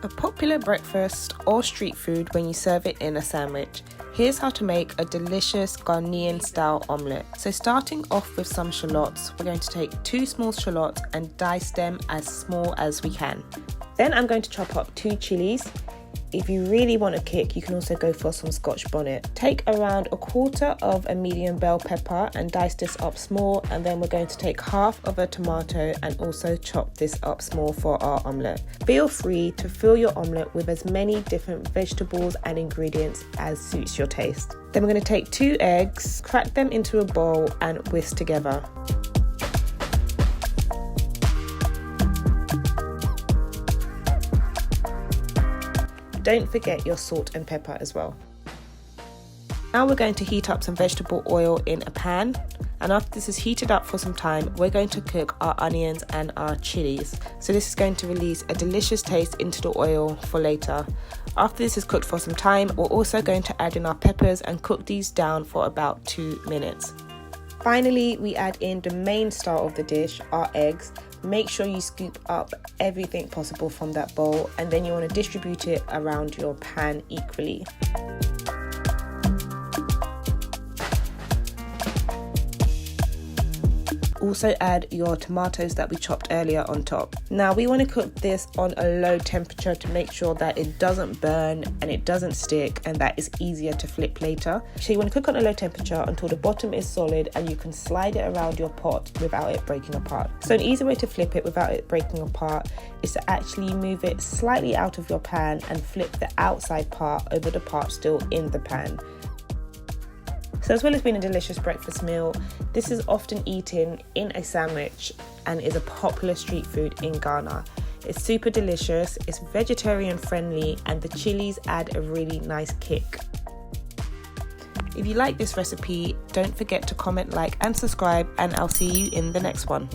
A popular breakfast or street food when you serve it in a sandwich. Here's how to make a delicious Ghanaian style omelette. So starting off with some shallots, we're going to take 2 small shallots and dice them as small as we can. Then I'm going to chop up 2 chilies. If you really want a kick, you can also go for some Scotch bonnet. Take around 1/4 of a medium bell pepper and dice this up small, and then we're going to take half of a tomato and also chop this up small for our omelette. Feel free to fill your omelette with as many different vegetables and ingredients as suits your taste. Then we're going to take 2 eggs, crack them into a bowl and whisk together. Don't forget your salt and pepper as well. Now we're going to heat up some vegetable oil in a pan, and after this is heated up for some time, we're going to cook our onions and our chilies. So this is going to release a delicious taste into the oil for later. After this is cooked for some time, we're also going to add in our peppers and cook these down for about 2 minutes. Finally, we add in the main star of the dish, our eggs. Make sure you scoop up everything possible from that bowl, and then you want to distribute it around your pan equally. Also add your tomatoes that we chopped earlier on top. Now we want to cook this on a low temperature to make sure that it doesn't burn and it doesn't stick, and that is easier to flip later. So you want to cook on a low temperature until the bottom is solid and you can slide it around your pot without it breaking apart. So an easy way to flip it without it breaking apart is to actually move it slightly out of your pan and flip the outside part over the part still in the pan. So as well as being a delicious breakfast meal, this is often eaten in a sandwich and is a popular street food in Ghana. It's super delicious, it's vegetarian friendly, and the chilies add a really nice kick. If you like this recipe, don't forget to comment, like and subscribe, and I'll see you in the next one.